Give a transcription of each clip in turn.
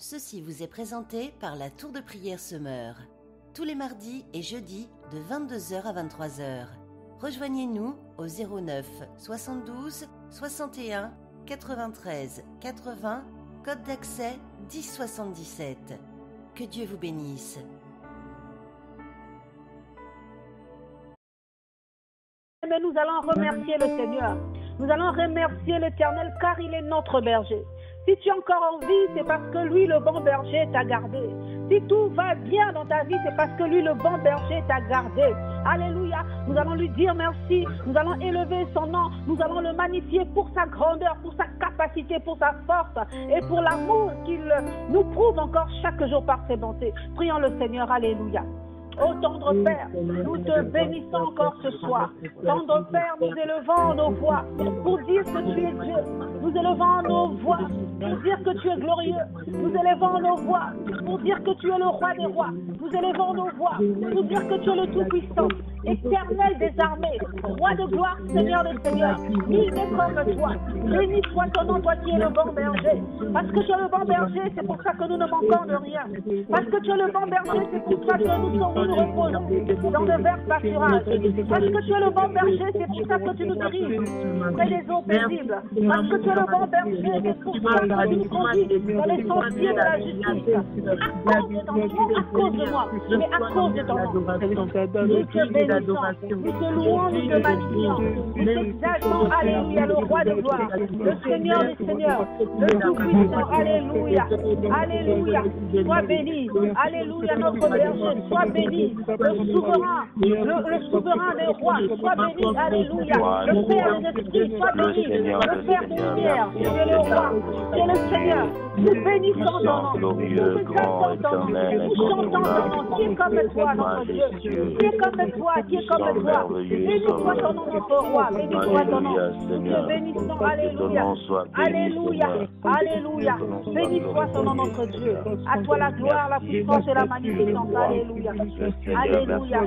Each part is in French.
Ceci vous est présenté par la Tour de Prière Semeur. Tous les mardis et jeudis de 22h à 23h. Rejoignez-nous au 09 72 61 93 80, code d'accès 1077. Que Dieu vous bénisse. Mais nous allons remercier le Seigneur. Nous allons remercier l'Éternel car il est notre berger. Si tu es encore en vie, c'est parce que lui, le bon berger, t'a gardé. Si tout va bien dans ta vie, c'est parce que lui, le bon berger, t'a gardé. Alléluia. Nous allons lui dire merci. Nous allons élever son nom. Nous allons le magnifier pour sa grandeur, pour sa capacité, pour sa force et pour l'amour qu'il nous prouve encore chaque jour par ses bontés. Prions le Seigneur. Alléluia. Ô tendre Père, nous te bénissons encore ce soir. Tendre Père, nous élevons nos voix pour dire que tu es Dieu. Nous élevons nos voix pour dire que tu es glorieux. Nous élevons nos voix pour dire que tu es le roi des rois. Nous élevons nos voix pour dire que tu es le Tout-Puissant, Éternel des armées, Roi de gloire, Seigneur des seigneurs. Nul n'est comme toi. Béni soit ton nom, toi qui es le bon berger. Parce que tu es le bon berger, c'est pour ça que nous ne manquons de rien. Parce que tu es le bon berger, c'est pour ça que nous sommes nous reposons dans de verts pâturages. Parce que tu es le bon berger, c'est pour ça que tu nous diriges près des eaux paisibles. Parce que tu es le bon berger, c'est pour ça que tu nous conduis dans les sentiers de la justice. À cause de moi, mais à cause de ton nom. Nous te bénissons, nous te louons, nous te magnifions, nous t'exaltons, alléluia, le roi de gloire, le Seigneur des seigneurs, le Tout-Puissant, alléluia, alléluia, sois béni, alléluia, notre berger, sois béni. Le souverain des rois, sois béni, alléluia. Le Père des esprits, sois béni. Le Père des lumières, tu es le roi, tu es le Seigneur. Nous bénissons ton nom, nous exaltons ton nom, nous chantons ton nom. Qui est comme toi, notre Dieu? Qui est comme toi? Qui est comme toi? Béni soit ton nom, notre roi. Béni soit ton nom. Nous te bénissons, alléluia. Alléluia, alléluia. Béni soit ton nom, notre Dieu. À toi la gloire, la puissance et la magnificence, alléluia. Alléluia,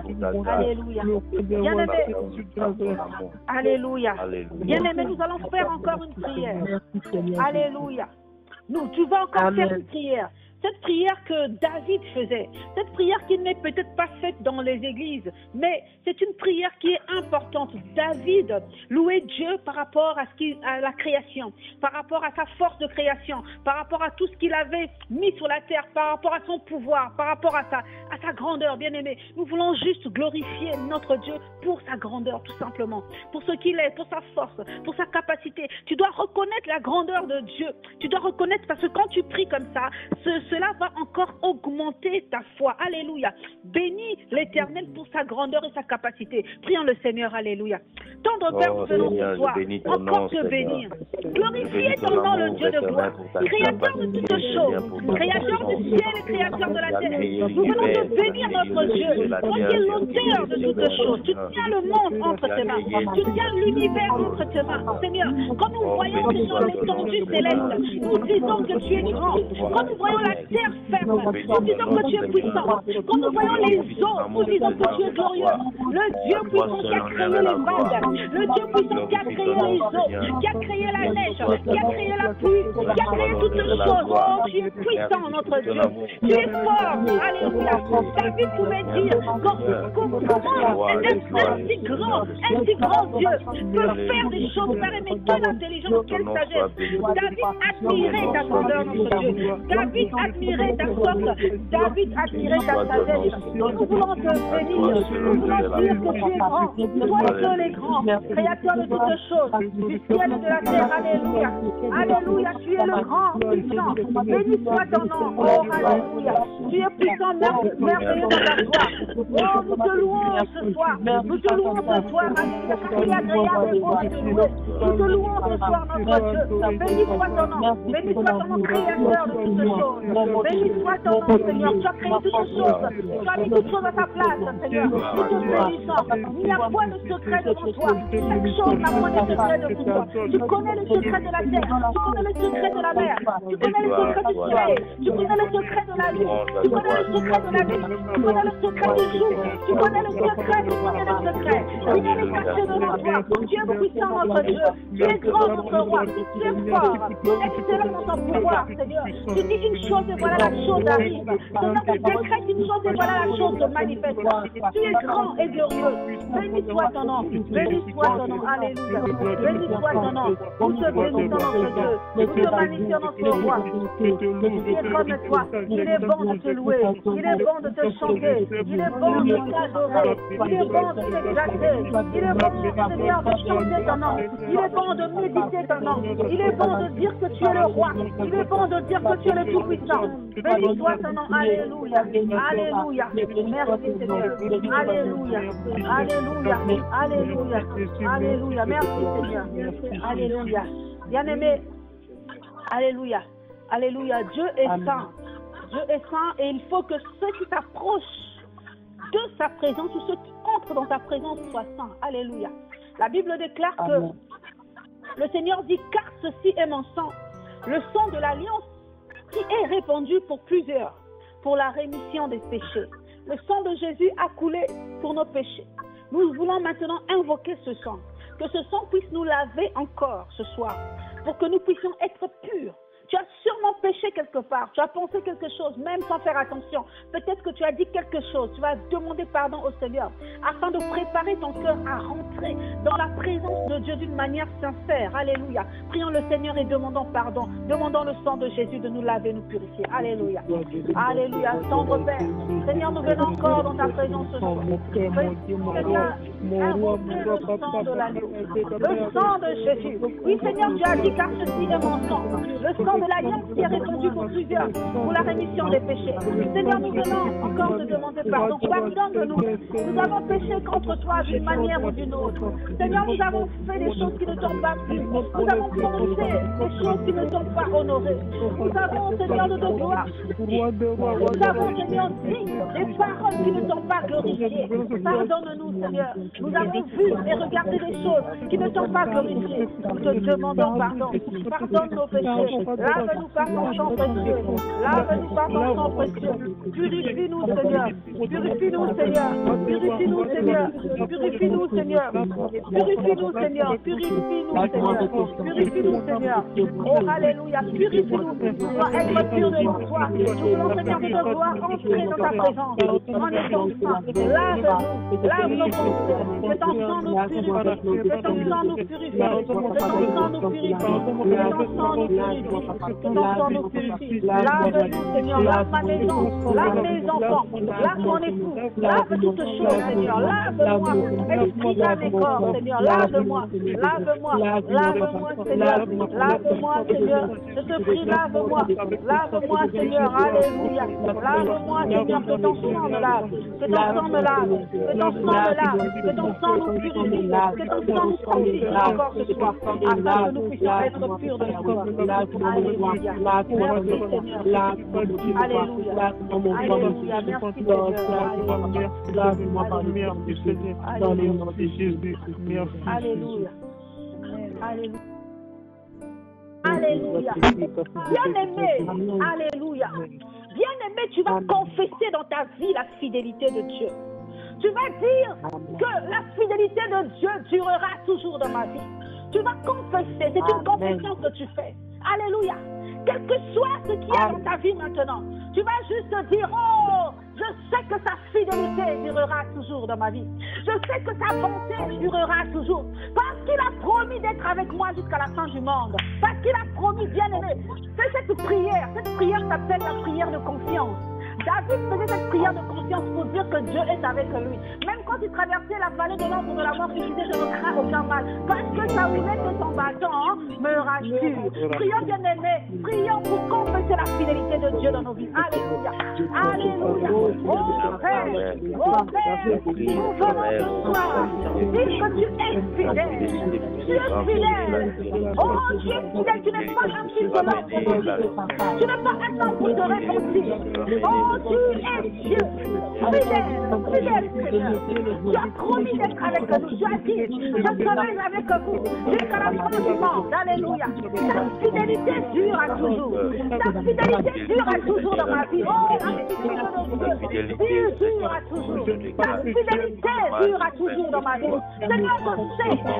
alléluia. Bien-aimé, alléluia. Bien-aimé, nous allons faire encore une prière. Alléluia. Tu vas encore faire une prière. Cette prière que David faisait, cette prière qui n'est peut-être pas faite dans les églises, mais c'est une prière qui est importante. David louait Dieu par rapport à la création, par rapport à sa force de création, par rapport à tout ce qu'il avait mis sur la terre, par rapport à son pouvoir, par rapport à sa grandeur, bien-aimé. Nous voulons juste glorifier notre Dieu pour sa grandeur, tout simplement, pour ce qu'il est, pour sa force, pour sa capacité. Tu dois reconnaître la grandeur de Dieu. Tu dois reconnaître, parce que quand tu pries comme ça, cela va encore augmenter ta foi. Alléluia. Bénis l'Éternel pour sa grandeur et sa capacité. Prions le Seigneur. Alléluia. Tendre Père, nous venons pour toi. Encore te bénir. Glorifier ton nom, le Dieu de gloire. Créateur de toutes choses. Créateur du ciel et créateur de la terre. Nous venons te bénir, notre Dieu. Toi qui es l'auteur de toutes choses. Tu tiens le monde entre tes mains. Tu tiens l'univers entre tes mains. Seigneur, quand nous voyons sur l'étendue céleste, nous disons que tu es grand. Quand nous voyons la terre ferme, nous disons que tu es puissant. Quand nous voyons les eaux, nous disons que tu es glorieux. Le Dieu puissant qui a créé les vagues, le Dieu puissant qui a créé les eaux, qui a créé la neige, qui a créé la pluie, qui a créé toutes choses. Oh, tu es puissant, notre Dieu. Tu es fort. Alléluia. David pouvait dire comment un si grand Dieu peut faire des choses pareilles, mais quelle intelligence, quelle sagesse. David admirait ta grandeur, notre Dieu. David admirait ta force. David admirait ta sagesse. Nous voulons te bénir. Nous voulons dire que tu es grand. Toi seul est grand. Créateur de toutes choses, du ciel et de la terre. Alléluia. Alléluia. Tu es le grand puissant. Béni soit ton nom. Oh, alléluia. Tu es puissant, merveilleux dans ta gloire. Oh, nous te louons ce soir. Nous te louons ce soir. Alléluia. Car tu es agréable et beau de te louer. Nous te louons ce soir, notre Dieu. Béni soit ton nom. Béni soit ton nom, créateur de toutes choses. Béni soit ton nom, Seigneur. Tu as créé toutes choses. Tu as mis toutes choses à ta place, Seigneur. Nous te bénissons. Il n'y a point de secret devant toi. Chaque chose n'a point de secret devant toi. Tu connais le secret de la terre. Tu connais le secret de la mer. Tu connais le secret du soleil. Tu connais le secret de la lune. Tu connais le secret de la nuit. Tu connais le secret du jour. Tu connais le secret. Tu connais le secret. Rien n'est caché devant toi. Tu es puissant, notre Dieu. Tu es grand, notre roi. Tu es fort. Excellent dans ton pouvoir, Seigneur. Tu dis une chose chose et voilà la chose arrive. Seigneur, je décrète une chose et voilà la chose se manifeste. Tu es grand et glorieux. Béni soit ton nom. Béni soit ton nom. Alléluia. Béni soit ton nom. Nous te bénissons notre Dieu. Nous te magnifions notre roi. Il est comme toi. Il est bon de te louer. Il est bon de te chanter. Il est bon de t'adorer. Il est bon de t'exalter. Il est bon, Seigneur, de chanter ton nom. Il est bon de méditer ton nom. Il est bon de dire que tu es le roi. Il est bon de dire que tu es le tout-puissant. Béni soit ton nom. Alléluia. Alléluia. Merci Seigneur. Alléluia. Alléluia. Alléluia. Alléluia. Merci Seigneur. Alléluia. Bien-aimé. Alléluia. Alléluia. Dieu est saint. Dieu est saint et il faut que ceux qui s'approchent de sa présence ou ceux qui entrent dans sa présence soient saints. Alléluia. La Bible déclare que le Seigneur dit car ceci est mon sang, le sang de l'alliance qui est répandu pour plusieurs, pour la rémission des péchés. Le sang de Jésus a coulé pour nos péchés. Nous voulons maintenant invoquer ce sang, que ce sang puisse nous laver encore ce soir, pour que nous puissions être purs. Tu as sûrement péché quelque part, tu as pensé quelque chose, même sans faire attention. Peut-être que tu as dit quelque chose, tu vas demander pardon au Seigneur, afin de préparer ton cœur à rentrer dans la présence de Dieu d'une manière sincère. Alléluia. Prions le Seigneur et demandons pardon. Demandons le sang de Jésus de nous laver, nous purifier. Alléluia. Alléluia. Tendre Père. Seigneur, nous venons encore dans ta présence ce soir. Seigneur, invoquer le sang de l'agneau, le sang de Jésus. Oui, Seigneur, tu as dit car ceci est mon sang. Le sang de l'alliance qui est répandu pour plusieurs, pour la rémission des péchés. Seigneur, nous venons encore te demander pardon. Pardonne-nous. Nous avons péché contre toi d'une manière ou d'une autre. Seigneur, nous avons fait des choses qui ne t'ont pas plu. Nous avons prononcé des choses qui ne t'ont pas honorées. Nous avons, Seigneur, de nos gloires. Nous avons, Seigneur, dit des paroles qui ne t'ont pas glorifiées. Pardonne-nous, Seigneur. Nous avons vu et regardé des choses qui ne t'ont pas glorifiées. Nous te demandons pardon. Pardonne nos péchés. Lave-nous par ton sang précieux. Lave-nous par ton sang précieux. Purifie-nous, Seigneur. Purifie-nous, Seigneur. Purifie-nous, Seigneur. Purifie-nous, Seigneur. Purifie-nous, Seigneur. Purifie-nous, Seigneur. Purifie-nous, Seigneur. Oh, alléluia. Purifie-nous. Nous voulons être purs devant toi. Nous voulons, Seigneur, de gloire entrer dans ta présence. En étant saint. Lave-nous. Lave nos pensées. Que ton sang nous purifie. Que ton sang nous purifie. Que ton sang nous purifie. Que ton sang nous purifie. Que ton sang nous purifie. Lave-nous, Seigneur. Lave ma maison. Lave mes enfants. Lave mon époux. Lave toutes choses, Seigneur. Lave-moi. Esprit, âme et corps, Seigneur. Lave-moi. Lave-moi. Lave-moi, Seigneur. Lave-moi, Seigneur. Je te prie, lave-moi. Lave-moi, Seigneur. Alléluia. Lave-moi, Seigneur. Que ton sang me lave. Que ton sang me lave. Que ton sang me lave. Que ton sang nous purifie. Que ton sang nous sanctifie encore ce soir. Afin que nous puissions être purs de nos corps. Alléluia. Merci, Seigneur. Alléluia. Alléluia. Merci, Seigneur. Dans le nom de Jésus. Merci. Alléluia. Alléluia. Alléluia. Bien-aimé. Alléluia. Bien-aimé, tu vas confesser dans ta vie la fidélité de Dieu. Tu vas dire que la fidélité de Dieu durera toujours dans ma vie. Tu vas confesser. C'est une confession que tu fais. Alléluia. Quel que soit ce qu'il y a dans ta vie maintenant, tu vas juste te dire, oh, je sais que sa fidélité durera toujours dans ma vie. Je sais que sa bonté durera toujours. Parce qu'il a promis d'être avec moi jusqu'à la fin du monde. Parce qu'il a promis, bien aimé. C'est cette prière. Cette prière s'appelle la prière de confiance. David faisait cette prière de confiance pour dire que Dieu est avec lui. Même quand il traversait la vallée de l'ombre de la mort, il disait, je ne crains aucun mal. Parce que sa roulette de son bâton me rassure. Prions, bien-aimés. Prions pour confesser la fidélité de Dieu dans nos vies. Alléluia. Alléluia. Oh Père, nous venons ce soir. Dis que tu es fidèle. Tu es fidèle. Oh, tu es fidèle. Tu n'es pas un fils de l'homme pour te dire. Tu n'es pas un homme pour te repentir. Oh, tu es Dieu, fidèle, fidèle, Seigneur. Tu as promis d'être avec nous. Tu as dit, je serai avec vous jusqu'à la fin du monde. Alléluia. Ta fidélité dure à toujours. Ta fidélité dure à toujours dans ma vie. Oh, la fidélité de Dieu. fidélité durera toujours. Ta fidélité durera toujours dans ma vie. Seigneur,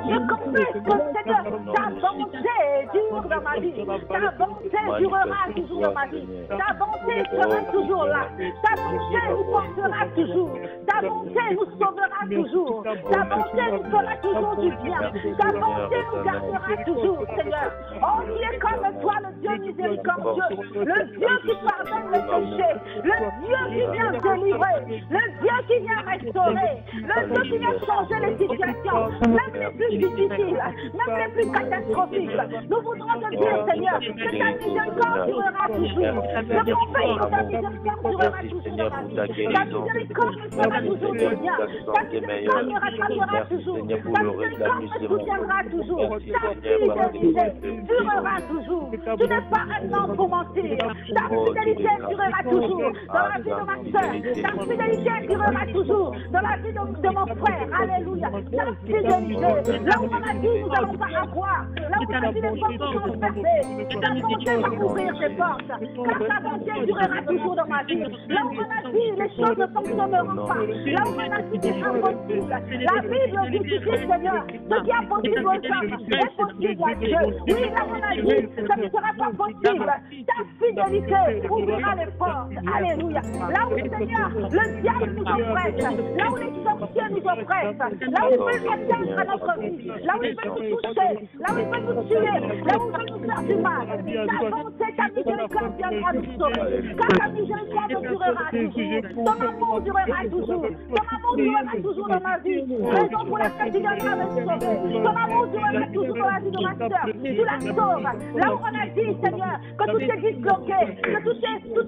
je connais que Seigneur, ta bonté dure dans ma vie. Ta bonté durera toujours dans ma vie. Ta bonté sera toujours là. Ta bonté nous portera toujours. Ta bonté nous sauvera toujours. Ta bonté nous fera toujours du bien. Ta bonté nous gardera toujours, Seigneur. Oh, qui est comme toi, le Dieu miséricordieux, le Dieu qui pardonne le péché, le Dieu qui vient délivrer, le Dieu qui vient restaurer, le Dieu qui vient changer les situations, même les plus difficiles, même les plus catastrophiques. Nous voudrons te dire, Seigneur, que ta miséricorde durera toujours. Le conseil de ta miséricorde durera toujours dans ma vie. Ta miséricorde sera toujours du bien. Ta miséricorde me rattrapera toujours. Ta miséricorde me soutiendra toujours. Ta fidélité durera toujours. Tu n'es pas un homme pour mentir. Ta fidélité durera toujours dans la vie de ma soeur. Ta fidélité durera toujours dans la vie de mon frère. Alléluia. Ta fidélité. Là où on a dit nous n'allons pas avoir. Là où on a dit les portes sont fermées. Ta bonté va ouvrir ses portes. Car ta bonté durera toujours dans ma vie. Là où on a dit les choses ne fonctionneront pas. Là où on a dit c'est impossible. La Bible dit, Seigneur, ce qui est possible aux hommes est possible à Dieu. Oui, là où on a dit ça ne sera pas possible. Ta fidélité ouvrira les portes. Alléluia. Là où, Seigneur, le diable nous oppresse, là où les sorciers nous oppressent, là où ils veulent atteindre à notre vie, là où ils veulent nous toucher, là où ils veulent nous tuer, là où ils veulent nous faire du mal. Ta bonté, ta miséricorde viendra nous sauver. Car ta miséricorde durera toujours. Ton amour durera toujours. Ton amour durera toujours dans ma vie. Raison pour laquelle tu viendras me sauver. Ton amour durera toujours dans la vie de ma soeur. Tu la sauves. Là où on a dit, Seigneur, que tout est disloqué, que tout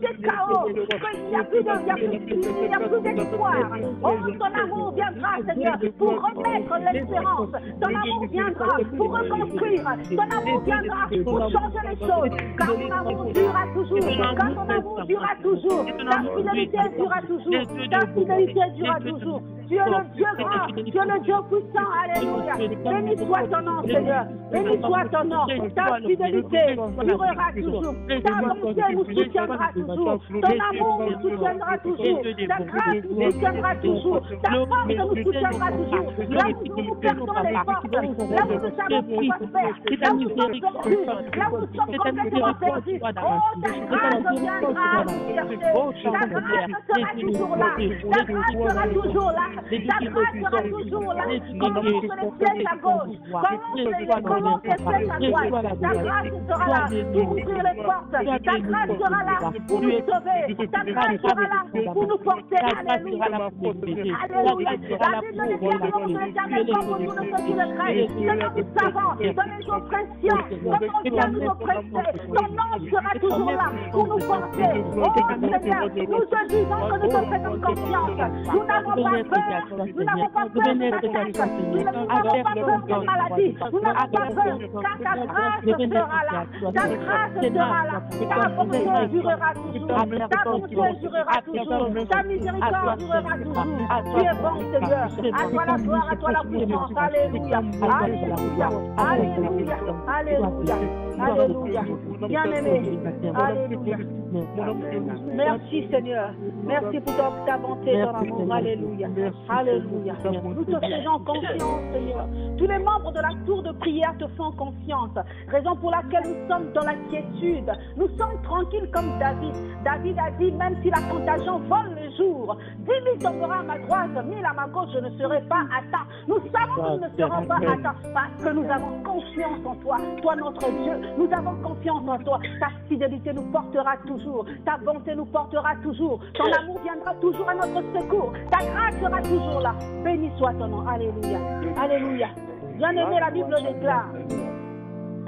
est chaos, qu'il n'y a plus d'espoir. Oh, ton amour viendra, Seigneur, pour remettre l'espérance. Ton amour viendra pour reconstruire. Ton amour viendra pour changer les choses. Car ton amour durera toujours. Car ton amour durera toujours. Ta fidélité durera toujours. Ta fidélité durera toujours. Tu es le Dieu grand, tu es le Dieu puissant, alléluia. Béni soit ton nom, Seigneur. Béni soit ton nom. Ta fidélité durera toujours. Ta bonté nous soutiendra toujours. Ton amour nous soutiendra toujours. Ta grâce nous soutiendra toujours. Ta force nous soutiendra toujours. Là où nous perdons les forces, là où nous savons qu'on va faire, là où nous sommes perdus, là où nous sommes complètement perdus. Oh, ta grâce viendra nous chercher. Ta grâce sera toujours là. Ta grâce sera toujours là. Ta grâce sera toujours là. Comment on se les flèches à gauche, comment on se les flèches à droite. Ta grâce sera là pour ouvrir les portes. Ta grâce sera là pour nous sauver. Ta grâce sera là pour nous porter. Alléluia. Alléluia. La Bible nous dit avant que l'Éternel comme pour nous ne soit sur le grève. Seigneur, nous savons dans les oppressions, comment on vient nous oppresser. Ton nom sera toujours là pour nous porter. Oh Seigneur, nous te disons que nous te faisons confiance. Nous n'avons pas peur. Nous n'avons pas peur de l'attaque. Nous n'avons pas peur de maladie. Nous n'avons pas peur car ta grâce sera là. Ta grâce sera là. Ta bonté durera toujours. Ta bonté durera toujours. Ta miséricorde durera toujours. Tu es bon, Seigneur. À toi la gloire, à toi la puissance. Alléluia. Alléluia. Alléluia. Alléluia. Alléluia. Bien-aimé. Alléluia. Merci, Seigneur. Merci pour ta bonté, ton amour. Alléluia. Alléluia. Nous te faisons confiance, Seigneur. Tous les membres de la tour de prière te font confiance. Raison pour laquelle nous sommes dans la quiétude. Nous sommes tranquilles comme David. David a dit, même si la contagion vole le jour, 10 000 tombera à ma droite, 1000 à ma gauche, je ne serai pas atteint. Nous savons que nous ne serons pas atteints parce que nous avons confiance en toi. Toi, notre Dieu, nous avons confiance en toi. Ta fidélité nous portera toujours. Ta bonté nous portera toujours. Ton amour viendra toujours à notre secours. Ta grâce sera toujours là. Béni soit ton nom. Alléluia. Alléluia. Bien-aimé, la Bible déclare.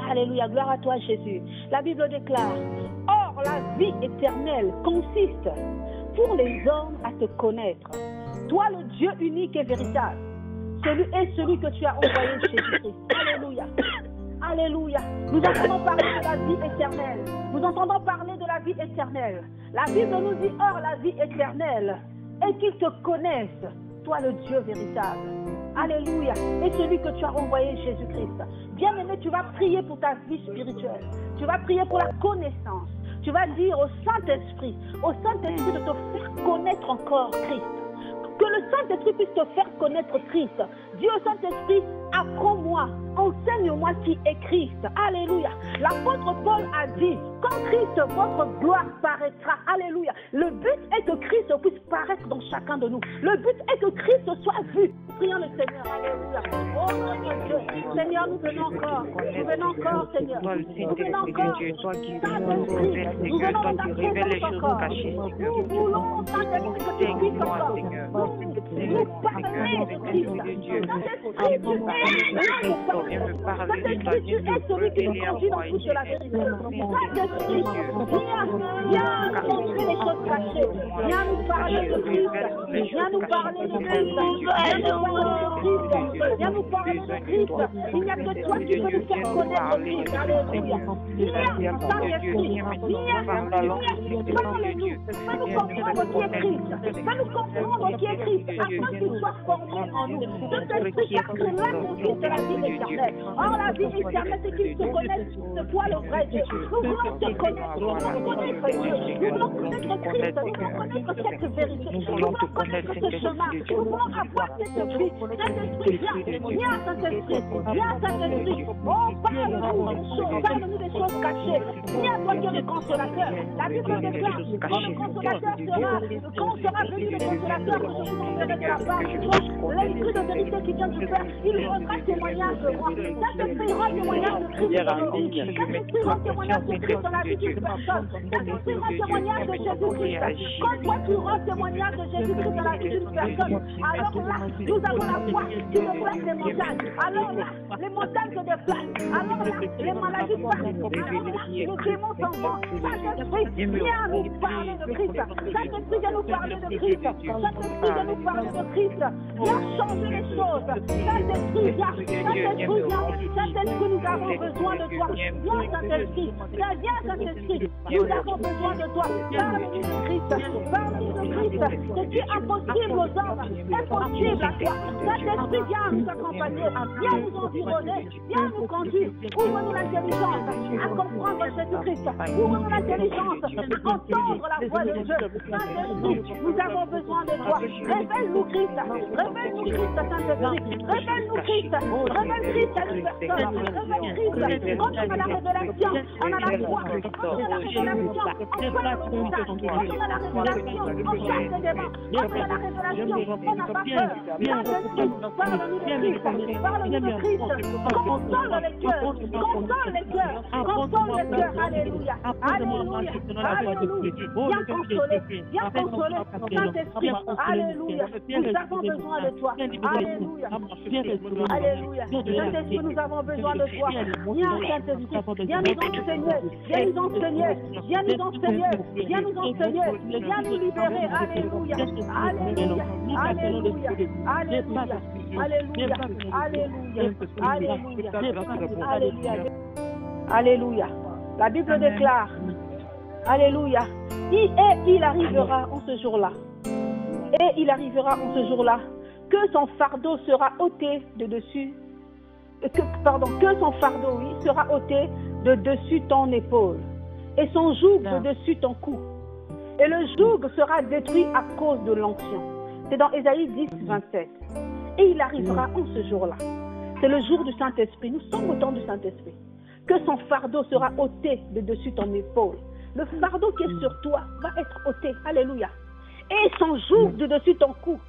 Alléluia. Gloire à toi, Jésus. La Bible déclare. Or, la vie éternelle consiste pour les hommes à te connaître. Toi, le Dieu unique et véritable. Celui que tu as envoyé, Jésus-Christ. Alléluia. Alléluia. Nous entendons parler de la vie éternelle. Nous entendons parler de la vie éternelle. La Bible nous dit, or la vie éternelle, et qu'ils te connaissent, toi le Dieu véritable. Alléluia. Et celui que tu as envoyé, Jésus-Christ. Bien-aimé, tu vas prier pour ta vie spirituelle. Tu vas prier pour la connaissance. Tu vas dire au Saint-Esprit de te faire connaître encore Christ. Que le Saint-Esprit puisse te faire connaître Christ. Dis au Saint-Esprit, apprends-moi, enseigne-moi qui est Christ. Alléluia. L'apôtre Paul a dit, quand Christ, votre gloire paraîtra. Alléluia. Le but est que Christ puisse paraître dans chacun de nous. Le but est que Christ soit vu. Prions le Seigneur. Alléluia. Oh mon Dieu. Seigneur, nous venons encore. Nous venons encore, Seigneur. Nous venons encore. Saint-Esprit, nous venons dans ta présence encore. Nous voulons, Saint-Esprit, que tu puisses encore nous parler de Christ. Saint-Esprit, tu es celui qui nous conduit dans toute la vérité. Saint-Esprit, viens nous montrer les choses cachées. Viens nous parler de Christ. Viens nous parler de Christ. Viens nous parler de Christ. Il n'y a que toi qui peux nous faire connaître Christ. Alléluia. Viens, Saint-Esprit. Viens, parle-nous. Fais-nous comprendre qui est Christ. Fais-nous comprendre qui est Christ. Afin qu'il soit formé en nous. Saint-Esprit, car que là, ton Fils est la vie éternelle. Or, la vie éternelle, c'est qu'il te connaisse de toi le vrai Dieu. Nous voulons te connaître. Nous voulons connaître Dieu. Nous voulons connaître Christ. Nous voulons connaître cette vérité. Nous voulons connaître ce chemin. Nous voulons avoir cette vie. Saint-Esprit, viens, Saint-Esprit. Viens, Saint-Esprit. Oh, parle-nous des choses cachées. Viens, toi qui es le consolateur. La Bible déclare, quand le consolateur sera, quand sera venu le consolateur, que je vous enverrai de la part de toi, l'esprit de vérité qui vient du Père, il rendra témoignage de moi. Saint-Esprit rend témoignage de Christ dans nos vies. Saint-Esprit rend témoignage de Christ dans la vie d'une personne. Saint-Esprit rend témoignage de Jésus-Christ. Quand toi tu rends témoignage de Jésus-Christ dans la vie d'une personne, alors là, nous avons la foi qui déplace les montagnes. Alors là, les montagnes se déplacent. Alors là, les maladies partent. Alors là, les démons s'en vont. Saint-Esprit, viens nous parler de Christ. Saint-Esprit, viens nous parler de Christ. Saint-Esprit, viens nous parler de Christ. Viens changer les choses. Saint-Esprit, viens. Saint-Esprit, viens. Saint-Esprit, nous avons besoin de toi. Viens, Saint-Esprit. Viens, Saint-Esprit. Nous avons besoin de toi. Parle-nous de Christ. Parle-nous de Christ. Ce qui est impossible aux hommes est possible à toi. Saint-Esprit, viens nous accompagner. Viens nous environner. Viens nous conduire. Ouvre-nous l'intelligence à comprendre Jésus-Christ. Ouvre-nous l'intelligence à entendre la voix de Dieu. Saint-Esprit, nous avons besoin de toi. Révèle-nous Christ. Révèle-nous Christ, Saint-Esprit. Révèle-nous Christ. Révèle Christ à une personne. Révèle Christ. Quand on a la révélation, on a la foi. Quand on a la révélation, on voit le message. Quand on a la révélation, on chasse les démons. Quand on a la révélation, on n'a pas peur. Saint-Esprit, parle-nous de Christ. Parle-nous de Christ. Console les cœurs. Console les cœurs. Console les cœurs. Alléluia. Alléluia. Alléluia. Viens consoler. Viens consoler. Saint-Esprit. Alléluia. Nous avons besoin de toi. Alléluia. Alléluia. Saint-Esprit, nous avons besoin de toi. Viens, Saint-Esprit. Viens nous enseigner. Viens nous enseigner. Viens nous enseigner. Viens nous enseigner. Viens nous libérer. Alléluia. Alléluia. Alléluia. Alléluia. Alléluia. Alléluia. Alléluia. Alléluia. La Bible déclare. Alléluia. Et il arrivera en ce jour-là. Et il arrivera en ce jour-là que son fardeau sera ôté de dessus. Que son fardeau, oui, sera ôté de dessus ton épaule et son joug de dessus ton cou. Et le joug sera détruit à cause de l'onction. C'est dans Ésaïe 10, 27. Et il arrivera en ce jour-là. C'est le jour du Saint-Esprit. Nous sommes au temps du Saint-Esprit. Que son fardeau sera ôté de dessus ton épaule. Le fardeau qui est sur toi va être ôté. Alléluia. Et son joug de dessus ton cou.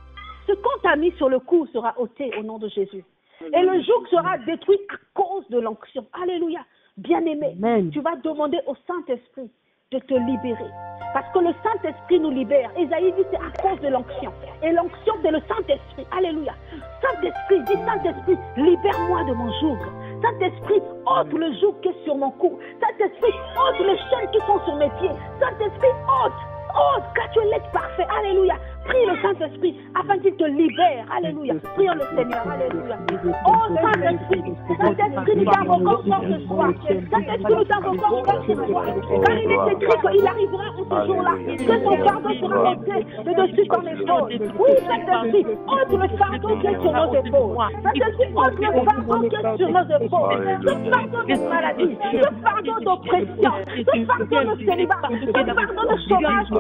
Ce qu'on t'a mis sur le cou sera ôté au nom de Jésus. Et le joug sera détruit à cause de l'onction. Alléluia. Bien-aimé, tu vas demander au Saint-Esprit de te libérer. Parce que le Saint-Esprit nous libère. Ésaïe dit c'est à cause de l'onction. Et l'onction, c'est le Saint-Esprit. Alléluia. Saint-Esprit, dis Saint-Esprit, libère-moi de mon joug. Saint-Esprit, ôte le joug qui est sur mon cou. Saint-Esprit, ôte les chaînes qui sont sur mes pieds. Saint-Esprit, ôte Oh, car tu es l'être parfait. Alléluia. Prie le Saint-Esprit afin qu'il te libère. Alléluia. Prions le Seigneur. Alléluia. Oh, Saint-Esprit, nous t'invoquons fort ce soir. Saint-Esprit, nous t'invoquons fort ce soir. Car il est écrit qu'il arrivera ce jour-là, que son fardeau sera monté de dessus ton épaule. Oui, Saint-Esprit, ôte le fardeau qui est sur nos épaules. Saint-Esprit, ôte le fardeau qui est sur nos épaules. Ce fardeau de maladie, ce fardeau d'oppression, ce fardeau de célibat, ce fardeau de chômage, ce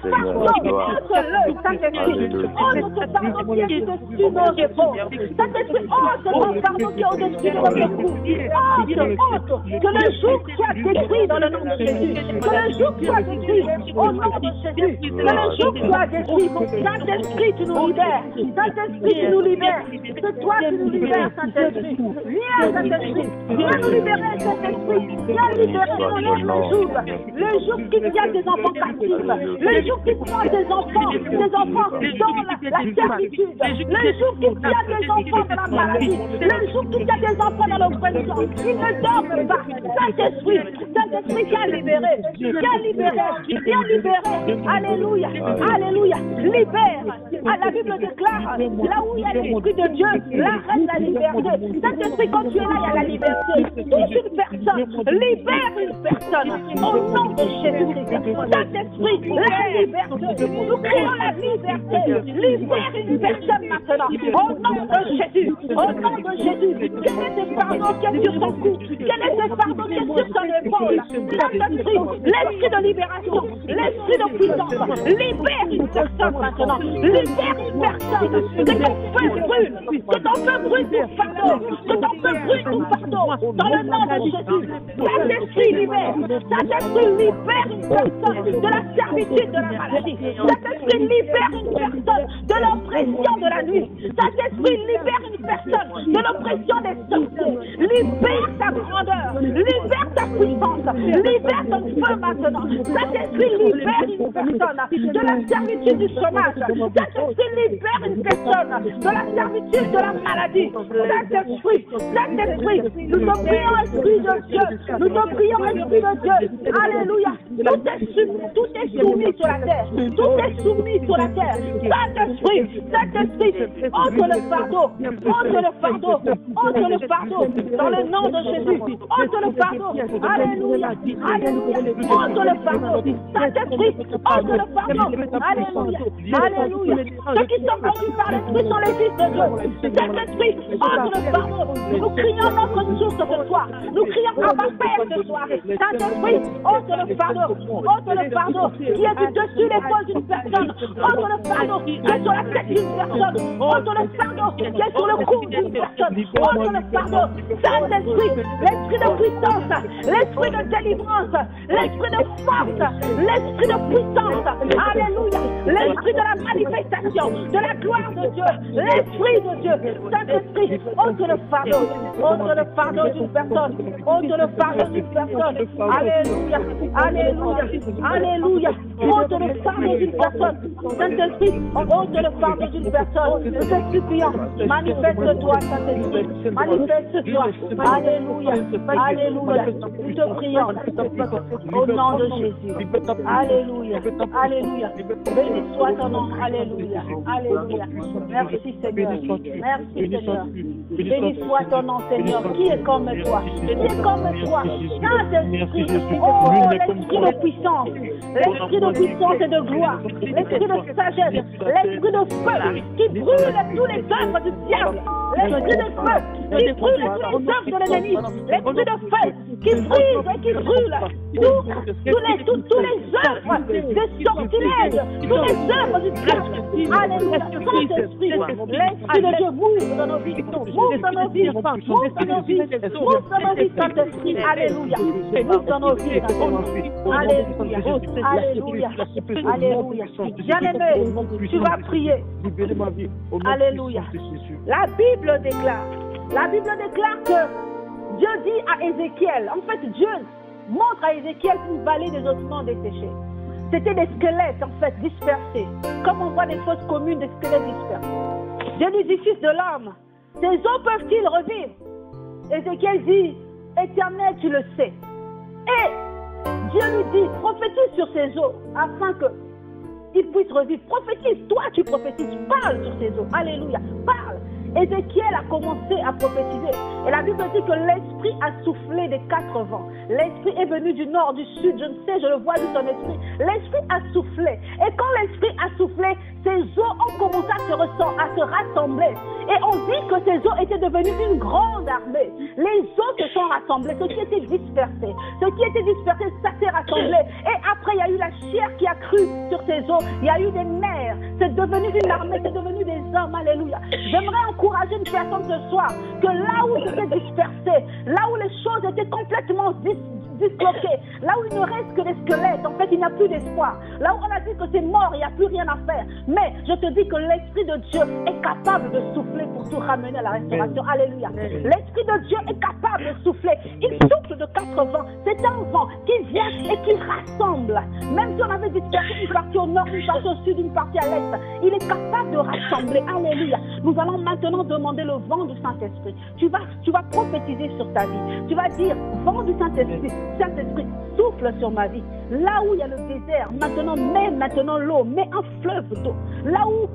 fardeau, ôte-le, Saint-Esprit. Ôte ce fardeau qui est dessus nos épaules. Saint-Esprit, ôte ce fardeau qui est au-dessus de notre cou. Ôte, que le joug soit détruit dans le nom de Jésus. Que le joug soit détruit au nom de Jésus. Que le joug soit détruit. Saint-Esprit, tu nous libères. Saint-Esprit, tu nous libères. C'est toi qui nous libères, Saint-Esprit. Viens, Saint-Esprit. Viens nous libérer, Saint-Esprit. Viens libérer le joug. Le joug qui tient des enfants captifs. Le joug qui tient des enfants dans la servitude. Le joug qui tient des enfants dans la maladie. Le joug qui tient des enfants dans l'oppression. Ils ne dorment pas. Saint-Esprit, Saint-Esprit, viens libérer. Viens libérer. Viens libérer. Alléluia. Alléluia. Libère. La Bible déclare, là où il y a l'Esprit de Dieu, là règne la liberté. Saint-Esprit, quand tu es là, il y a la liberté. Touche une personne. Libère une personne. Au nom de Jésus-Christ. Saint-Esprit, la liberté. Nous créons la liberté. Libère une personne maintenant. Au nom de Jésus. Au nom de Jésus. Quel est ce fardeau qui est sur son cou? Quel est ce fardeau qui est sur son épaule? Saint-Esprit, l'esprit de libération, l'esprit de puissance, libère une personne maintenant. Libère une personne. Que ton feu brûle. Que ton feu brûle tout fardeau. Que ton feu brûle tout fardeau. Dans le nom de Jésus. Saint-Esprit libère. Saint-Esprit libère une personne de la servitude de la maladie. Saint-Esprit libère une personne de l'oppression de la nuit. Saint-Esprit libère une personne de l'oppression des sorciers. Libère ta grandeur. Libère ta puissance. Libère ton feu maintenant. Saint-Esprit libère une personne de la servitude du chômage. Saint-Esprit libère une personne de la servitude de la maladie. Saint-Esprit, Saint-Esprit, nous te prions, Esprit de Dieu. Nous te prions, Esprit de Dieu. Alléluia. Tout est soumis sur la terre. Tout est soumis sur la terre. Saint-Esprit, Saint-Esprit, ôte le fardeau. Ôte le fardeau. Ôte le fardeau. Dans le nom de Jésus. Ôte le fardeau. Alléluia. Alléluia. Ôte le fardeau. Saint-Esprit, ôte le fardeau. Alléluia. Alléluia. Ceux qui sont conduits par l'Esprit sont les fils de Dieu. Saint-Esprit, ôte le fardeau. Nous crions notre source ce soir. Nous crions à ma Père ce soir. Saint-Esprit, ôte le fardeau. Ôte le fardeau qui est dessus l'épaule d'une personne. Ôte le fardeau qui est sur la tête d'une personne. Ôte le fardeau qui est sur le cou d'une personne. Ôte le fardeau. Saint-Esprit, l'esprit de puissance, l'esprit de délivrance, l'esprit de force, l'esprit de puissance. Alléluia. L'esprit de la manifestation, de la gloire de Dieu. L'esprit de Dieu. Saint-Esprit, ôte le fardeau. Ôte le fardeau d'une personne. Ôte le fardeau d'une personne. Alléluia. Alléluia. Alléluia. Ôte le fardeau d'une personne. Saint-Esprit, ôte le fardeau d'une personne. Nous te supplions. Manifeste-toi, Saint-Esprit. Manifeste-toi. Alléluia. Alléluia. Nous te prions. Au nom de Jésus. Alléluia. Alléluia. Béni soit ton nom. Alléluia. Alléluia. Merci Seigneur. Merci Seigneur. Béni soit ton nom Seigneur. Qui est comme toi? Qui est comme toi? Saint-Esprit. Oh, l'esprit de puissance. L'esprit de puissance et de gloire. L'esprit de sagesse. L'esprit de feu qui brûle tous les œuvres du diable. L'esprit de feu qui brûle tous les œuvres de l'ennemi. L'esprit de feu qui brise et qui brûle tous les œuvres des sortilèges, tous les œuvres du diable. Alléluia. Saint-Esprit, l'esprit de Dieu mouve dans nos vies. Mouve dans nos vies. Mouve dans nos vies. Mouve dans nos vies, Saint-Esprit. Alléluia. Mouve dans nos vies. Alléluia. Alléluia. Alléluia. Bien-aimé, tu vas prier. Alléluia. La Bible déclare que Dieu dit à Ézéchiel, en fait Dieu montre à Ézéchiel une vallée des ossements desséchés. C'était des squelettes en fait dispersés, comme on voit des fosses communes, des squelettes dispersés. Dieu lui dit, fils de l'homme, ces os peuvent-ils revivre? Ézéchiel dit, Éternel, tu le sais. Et Dieu lui dit, prophétise sur ces eaux, afin que il puisse revivre. Prophétise, toi tu prophétises, parle sur ces eaux. Alléluia, parle. Ézéchiel a commencé à prophétiser. Et la Bible dit que l'Esprit a soufflé des quatre vents. L'Esprit est venu du nord, du sud, je ne sais, je le vois de son esprit. L'Esprit a soufflé. Et quand l'Esprit a soufflé, ces eaux ont commencé à se rassembler. Et on dit que ces eaux étaient devenues une grande armée. Les eaux se sont rassemblées. Ce qui était dispersé, ça s'est rassemblé. Et après, il y a eu la chair qui a cru sur ces eaux. Il y a eu des mers. C'est devenu une armée, c'est devenu des hommes. Alléluia. J'aimerais encourager une personne ce soir que là où c'était dispersé, là où les choses étaient complètement disloquées, là où il ne reste que des squelettes, en fait il n'y a plus d'espoir, là où on a dit que c'est mort, il n'y a plus rien à faire, mais je te dis que l'Esprit de Dieu est capable de souffler pour tout ramener à la restauration. Alléluia. L'Esprit de Dieu est capable de souffler. Il souffle de quatre vents. C'est un vent qui vient et qui rassemble. Même si on avait dispersé une partie au nord, une partie au sud, une partie à l'est, il est capable de rassembler. Alléluia. Nous allons maintenant demander le vent du Saint-Esprit. Tu vas prophétiser sur ta vie. Tu vas dire, vent du Saint-Esprit, Saint-Esprit, souffle sur ma vie. Là où il y a le désert, mets maintenant l'eau, mets un fleuve d'eau. Là où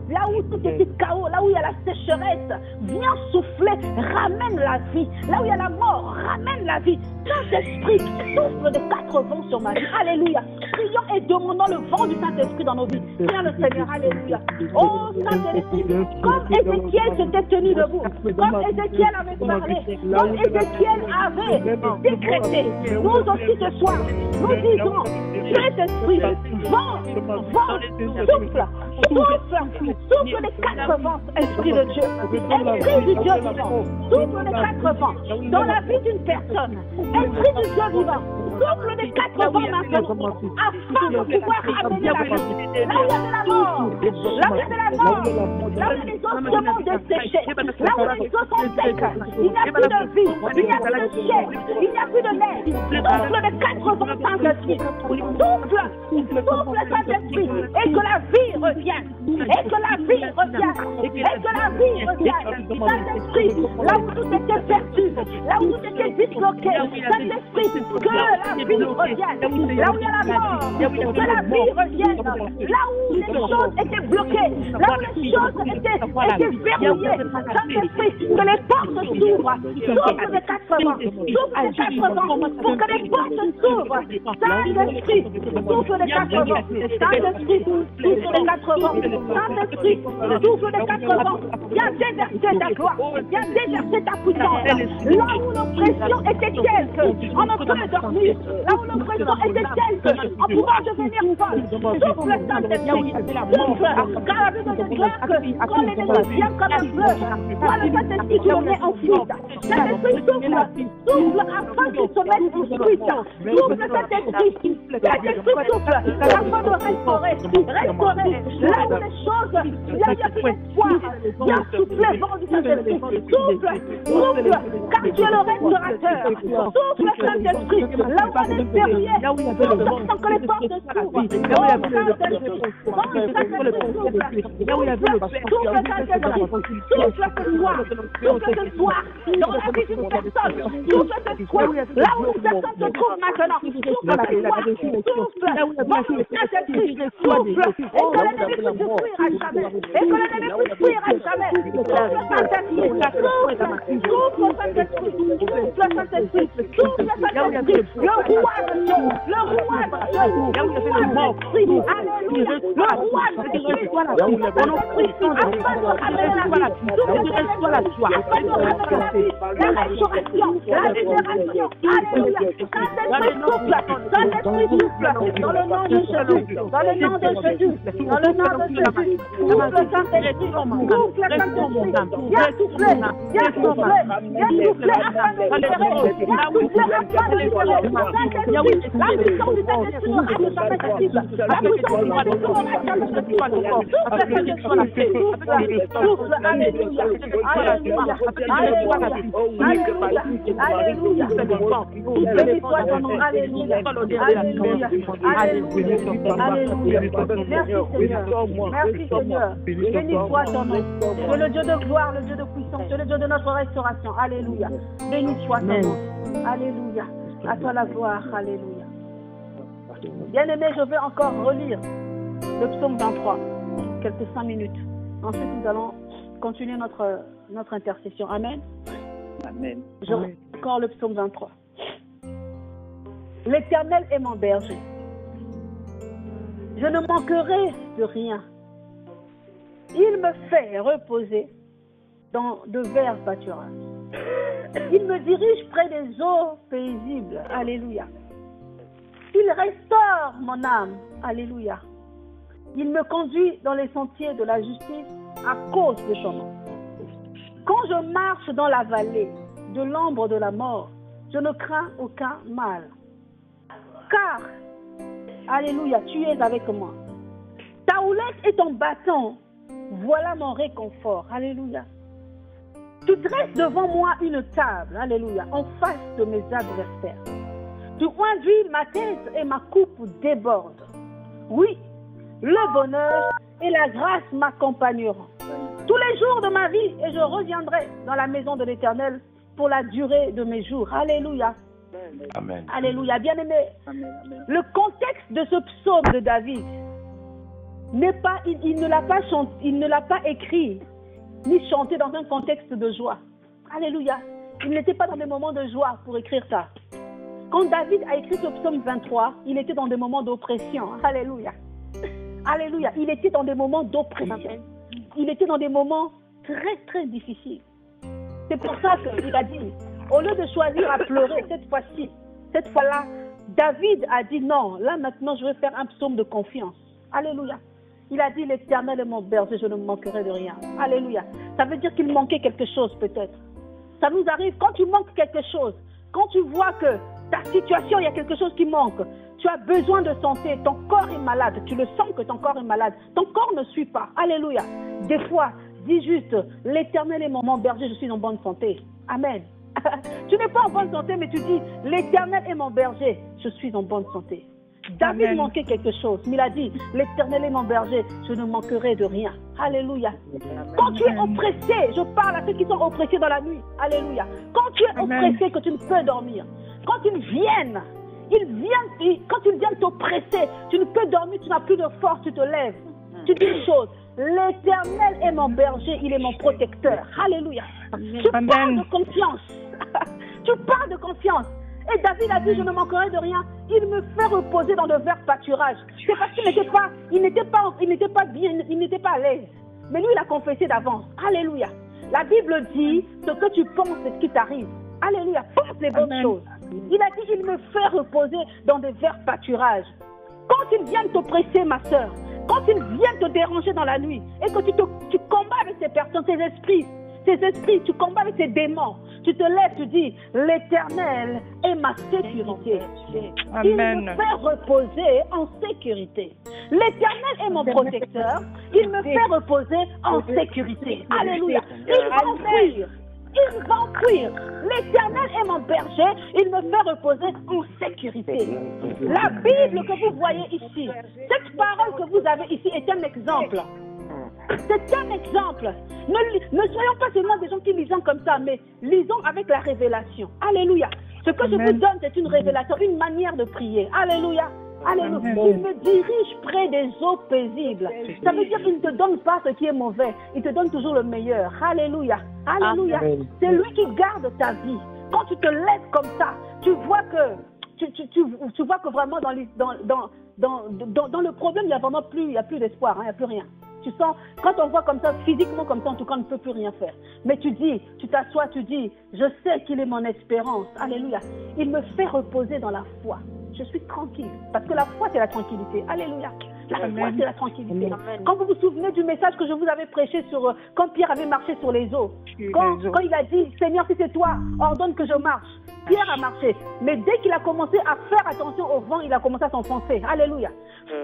tout était chaos, là où il y a la sécheresse, viens souffler, ramène la vie. Là où il y a la mort, ramène la vie. Saint-Esprit, souffle des quatre vents sur ma vie. Alléluia. Prions et demandons le vent du Saint-Esprit dans nos vies. Viens le Seigneur, alléluia. Oh Saint-Esprit, comme Ézéchiel s'était tenu debout, comme Ézéchiel avait parlé, comme Ézéchiel avait décrété, nous aussi ce soir, nous disons, Saint-Esprit, vent, souffle les quatre vents, Esprit de Dieu, Esprit du Dieu vivant, souffle les quatre vents dans la vie d'une personne, Esprit du Dieu vivant, souffle les quatre vents maintenant, afin de pouvoir amener la vie. Là où il y a de la mort, là où il y a de la mort, là où les ossements desséchés, là où les os sont secs, il n'y a plus de vie, il n'y a plus de chair, il n'y a plus de nerfs. Souffle les quatre vents, Saint-Esprit, souffle Saint-Esprit, et que la vie revienne, et que la vie revienne, et que la vie revienne. Saint-Esprit, là où tout était perdu, là où tout était disloqué, Saint-Esprit, que la vie revienne, là où il y a la mort, que la vie revienne, là où les choses étaient bloquées, là où les choses étaient verrouillées, Saint-Esprit, que les portes s'ouvrent, souffle les quatre vents, souffle les quatre vents, pour que les portes s'ouvrent, Saint-Esprit, souffle les quatre vents, Saint-Esprit, souffle les quatre vents, Saint-Esprit, souffle les quatre vents, viens déverser ta gloire, viens déverser ta puissance, là où l'oppression était telle qu'on ne peut dormir, là où l'oppression était telle qu'on pourra devenir folle, souffle Saint-Esprit, souffle, car la Bible déclare que quand l'ennemi vient comme un fleuve, toi le Saint-Esprit tu le mets en fuite, Saint-Esprit souffle afin qu'il se mette en fuite, souffle Saint-Esprit, Saint-Esprit souffle afin de restaurer, là où les choses, il y a plus d'espoir, viens souffler vent du Saint-Esprit, souffle, car tu es le restaurateur, souffle Saint-Esprit, là où on est verrouillé, souffle sans que les portes s'ouvrent, oh Saint-Esprit, souffle Saint-Esprit, souffle ce soir, dans la vie d'une personne, souffle ce soir, là où une personne se trouve maintenant, souffle ce soir, souffle, Saint-Esprit, souffle, et que l'ennemi puisse fuir à jamais, et que l'ennemi puisse fuir à jamais, souffle Saint-Esprit, souffle Saint-Esprit, souffle Saint-Esprit, souffle Saint-Esprit, le roi de Dieu, le roi de Dieu, le roi d'esprit, alléluia, le roi d'esprit, afin de ramener la vie, souffle Saint-Esprit, afin de ramener la vie, la restauration, la libération, alléluia, Saint-Esprit souffle, Saint-Esprit souffle, dans le nom de Jésus, dans le nom de Jésus, dans le nom de Jésus, souffle Saint-Esprit, souffle Saint-Esprit, viens souffler, viens souffler, viens souffler afin de libérer, viens souffler afin de libérer, Saint-Esprit, la puissance du Saint-Esprit ne reste jamais possible, la puissance du Saint-Esprit ne reste jamais possible, souffle Saint-Esprit, souffle, alléluia, alléluia, alléluia, alléluia, béni soit ton nom, alléluia, alléluia, alléluia, alléluia, merci Seigneur, merci Seigneur, béni soit ton nom, tu es le Dieu de gloire, le Dieu de puissance, tu es le Dieu de notre restauration, alléluia, béni soit ton nom, alléluia, à toi la gloire, alléluia. Bien-aimé, je vais encore relire le psaume 23, quelques 5 minutes. Ensuite, nous allons continuer notre intercession. Amen. Amen. Je relis encore le psaume 23. L'Éternel est mon berger. Je ne manquerai de rien. Il me fait reposer dans de verts pâturages. Il me dirige près des eaux paisibles. Alléluia. Il restaure mon âme. Alléluia. Il me conduit dans les sentiers de la justice à cause de son nom. Quand je marche dans la vallée de l'ombre de la mort, je ne crains aucun mal. Car, alléluia, tu es avec moi. Ta houlette et ton bâton, voilà mon réconfort. Alléluia. Tu dresses devant moi une table, alléluia, en face de mes adversaires. Tu conduis ma tête et ma coupe déborde. Oui, le bonheur et la grâce m'accompagneront tous les jours de ma vie et je reviendrai dans la maison de l'Éternel pour la durée de mes jours. Alléluia. Amen. Alléluia. Bien-aimé, Amen. le contexte de ce psaume de David n'est pas, il ne l'a pas chanté, il ne l'a pas écrit ni chanté dans un contexte de joie. Alléluia. Il n'était pas dans des moments de joie pour écrire ça. Quand David a écrit ce psaume 23, il était dans des moments d'oppression. Alléluia. Alléluia. Il était dans des moments d'oppression. Il était dans des moments très, très difficiles. C'est pour ça qu'il a dit, au lieu de choisir à pleurer cette fois-là, David a dit non, là maintenant je vais faire un psaume de confiance. Alléluia. Il a dit, l'Éternel est mon berger, je ne manquerai de rien. Alléluia. Ça veut dire qu'il manquait quelque chose peut-être. Ça nous arrive quand tu manques quelque chose, quand tu vois que ta situation, il y a quelque chose qui manque. Tu as besoin de santé, ton corps est malade, tu le sens que ton corps est malade, ton corps ne suit pas. Alléluia. Des fois, dis juste, l'Éternel est mon berger, je suis en bonne santé. Amen. Tu n'es pas en bonne santé, mais tu dis, l'Éternel est mon berger, je suis en bonne santé. David Amen. manquait quelque chose, mais il a dit, l'Éternel est mon berger, je ne manquerai de rien. Alléluia. Quand tu es oppressé, je parle à ceux qui sont oppressés dans la nuit. Alléluia. Quand tu es oppressé, que tu ne peux dormir, quand ils viennent t'oppresser, tu ne peux dormir, tu n'as plus de force, tu te lèves. Tu dis une chose, l'Éternel est mon berger, il est mon protecteur. Alléluia. Tu parles de confiance. Tu parles de confiance. Et David a dit, je ne manquerai de rien. Il me fait reposer dans de verts pâturages. C'est parce qu'il n'était pas bien, il n'était pas à l'aise. Mais lui, il a confessé d'avance. Alléluia. La Bible dit, ce que tu penses, c'est ce qui t'arrive. Alléluia. Pense les bonnes choses. Il a dit, il me fait reposer dans de verts pâturages. Quand ils viennent t'oppresser, ma soeur, quand ils viennent te déranger dans la nuit, et que tu combats avec ces personnes, ces esprits, tu combats avec ces démons, tu te lèves, tu dis, l'Éternel est ma sécurité. Amen. Il me fait reposer en sécurité. L'Éternel est mon protecteur. Il me fait reposer en sécurité. Alléluia. Il va enfuir. Il va enfuir. L'Éternel est mon berger. Il me fait reposer en sécurité. La Bible que vous voyez ici, cette parole que vous avez ici est un exemple. C'est un exemple. Ne soyons pas seulement des gens qui lisons comme ça, mais lisons avec la révélation. Alléluia. Ce que je vous donne, c'est une révélation, une manière de prier. Alléluia. Alléluia. Il me dirige près des eaux paisibles. Ça veut dire qu'il ne te donne pas ce qui est mauvais. Il te donne toujours le meilleur. Alléluia. Alléluia. C'est lui qui garde ta vie. Quand tu te lèves comme ça, tu vois que vraiment dans le problème, il n'y a vraiment plus, il y a plus d'espoir, il n'y a plus rien. Tu sens, quand on voit comme ça, physiquement comme ça, en tout cas, on ne peut plus rien faire. Mais tu t'assois, tu dis, je sais qu'il est mon espérance. Alléluia. Il me fait reposer dans la foi. Je suis tranquille. Parce que la foi, c'est la tranquillité. Alléluia. La foi, c'est la tranquillité. Amen. Quand vous vous souvenez du message que je vous avais prêché sur, quand Pierre avait marché sur les eaux. Quand il a dit, Seigneur, si c'est toi, ordonne que je marche. Pierre a marché. Mais dès qu'il a commencé à faire attention au vent, il a commencé à s'enfoncer. Alléluia.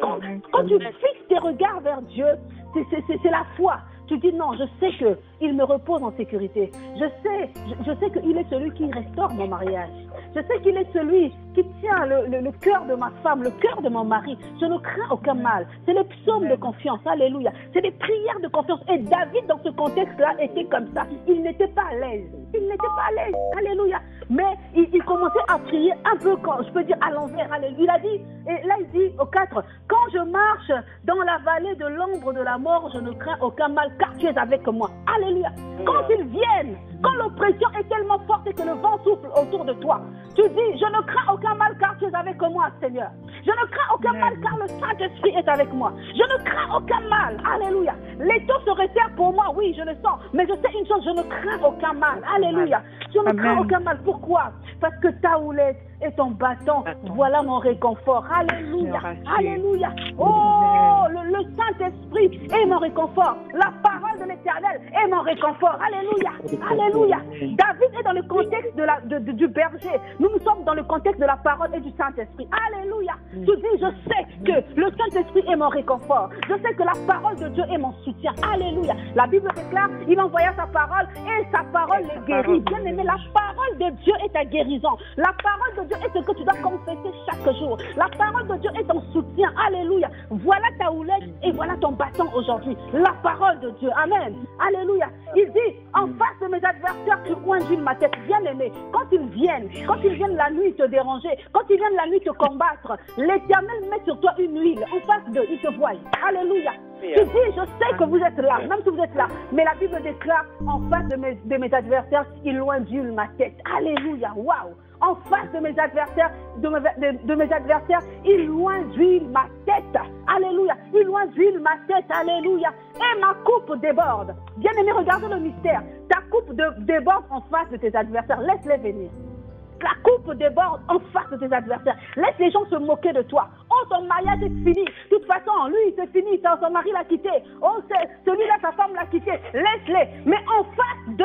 Quand tu fixes tes regards vers Dieu, c'est la foi. Tu dis non, je sais qu'il me repose en sécurité. Je sais qu'il est celui qui restaure mon mariage. Je sais qu'il est celui qui tient le cœur de ma femme, le cœur de mon mari. Je ne crains aucun mal. C'est les psaumes de confiance. Alléluia. C'est des prières de confiance. Et David, dans ce contexte-là, était comme ça. Il n'était pas à l'aise. Il n'était pas à l'aise. Alléluia. Mais il commençait à prier un peu, je peux dire, à l'envers. Alléluia. Il a dit, et là il dit au 4, quand je marche dans la vallée de l'ombre de la mort, je ne crains aucun mal, car tu es avec moi. Alléluia. Quand ils viennent, quand l'oppression est tellement forte et que le vent souffle autour de toi, tu dis, je ne crains aucun mal, car tu es avec moi, Seigneur. Je ne crains aucun mal, car le Saint-Esprit est avec moi. Je ne crains aucun mal. Alléluia. L'étau se resserre pour moi, oui, je le sens. Mais je sais une chose, je ne crains aucun mal. Alléluia. Je ne crains aucun mal. Pourquoi? Parce que ta houlette et ton bâton, voilà mon réconfort. Alléluia. Alléluia. Oh, le Saint-Esprit est mon réconfort. La parole de l'Éternel est mon réconfort. Alléluia. Alléluia. David est dans le contexte du berger. Nous sommes dans le contexte de la parole et du Saint-Esprit. Alléluia. Tu dis, je sais que le Saint-Esprit est mon réconfort. Je sais que la parole de Dieu est mon soutien. Alléluia. La Bible déclare, il envoya sa parole et sa parole les guérit. Bien aimé, la parole de Dieu est ta guérison. La parole de Dieu est ce que tu dois confesser chaque jour. La parole de Dieu est ton soutien. Alléluia. Voilà ta houlette et voilà ton bâton aujourd'hui. La parole de Dieu. Amen. Alléluia. Il dit, en face de mes adversaires, tu oindules ma tête. Bien aimé, quand ils viennent la nuit te déranger, quand ils viennent la nuit te combattre, l'Éternel met sur toi une huile. En face d'eux, ils te voient. Alléluia. Tu dis, je sais que vous êtes là, même si vous êtes là. Mais la Bible déclare, en face de mes adversaires, ils oindulent ma tête. Alléluia. Waouh. En face de mes adversaires, ils oindulent ma tête. Alléluia. Ils oindulent ma tête. Alléluia. Et ma coupe déborde. Bien aimé, regardez le mystère. Ta coupe déborde en face de tes adversaires. Laisse-les venir. La coupe déborde en face de tes adversaires. Laisse les gens se moquer de toi. Oh, ton mariage est fini. De toute façon, lui, c'est fini. Son mari l'a quitté. Oh, celui-là, sa femme l'a quitté. Laisse-les. Mais en face de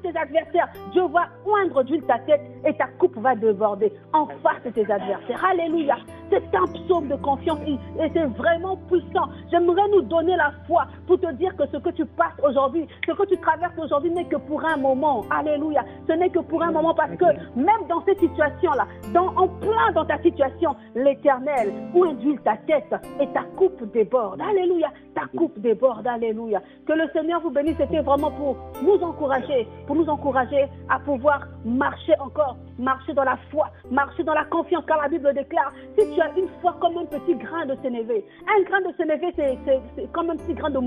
tes adversaires, Dieu va oindre d'huile ta tête et ta coupe va déborder en face de tes adversaires. Alléluia. C'est un psaume de confiance et c'est vraiment puissant. J'aimerais nous donner la foi pour te dire que ce que tu passes aujourd'hui, ce que tu traverses aujourd'hui n'est que pour un moment. Alléluia. Ce n'est que pour un moment parce que même dans cette situation-là, en plein dans ta situation, l'Éternel oindule ta tête et ta coupe déborde. Alléluia. Ta coupe déborde. Alléluia. Que le Seigneur vous bénisse. C'était vraiment pour nous encourager à pouvoir marcher encore, marcher dans la foi, marcher dans la confiance, car la Bible déclare, si tu as une foi comme un petit grain de sénévé, un grain de sénévé c'est comme un petit grain de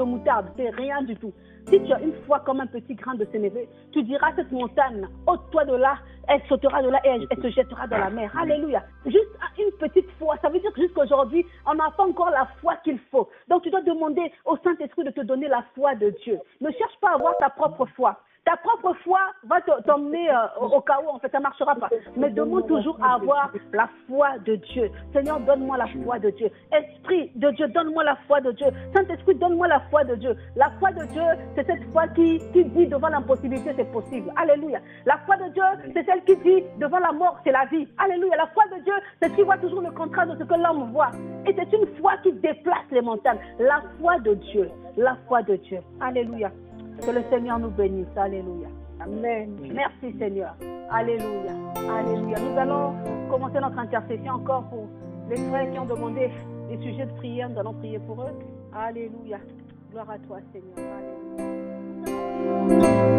moutarde, c'est rien du tout. Si tu as une foi comme un petit grain de sénévé, tu diras à cette montagne, ôte-toi de là, elle sautera de là et elle se jettera dans la mer. Alléluia. Juste une petite foi, ça veut dire que jusqu'aujourd'hui, on n'a pas encore la foi qu'il faut. Donc tu dois demander au Saint-Esprit de te donner la foi de Dieu. Ne cherche pas à avoir ta propre foi. Ta propre foi va t'emmener au chaos, en fait, ça ne marchera pas. Mais demande toujours à avoir la foi de Dieu. Seigneur, donne-moi la foi de Dieu. Esprit de Dieu, donne-moi la foi de Dieu. Saint-Esprit, donne-moi la foi de Dieu. La foi de Dieu, c'est cette foi qui dit devant l'impossibilité, c'est possible. Alléluia. La foi de Dieu, c'est celle qui dit devant la mort, c'est la vie. Alléluia. La foi de Dieu, c'est qui voit toujours le contraire de ce que l'homme voit. Et c'est une foi qui déplace les montagnes. La foi de Dieu. La foi de Dieu. Alléluia. Que le Seigneur nous bénisse. Alléluia. Amen. Merci Seigneur. Alléluia. Alléluia. Nous allons commencer notre intercession encore pour les frères qui ont demandé des sujets de prière. Nous allons prier pour eux. Alléluia. Gloire à toi Seigneur. Alléluia.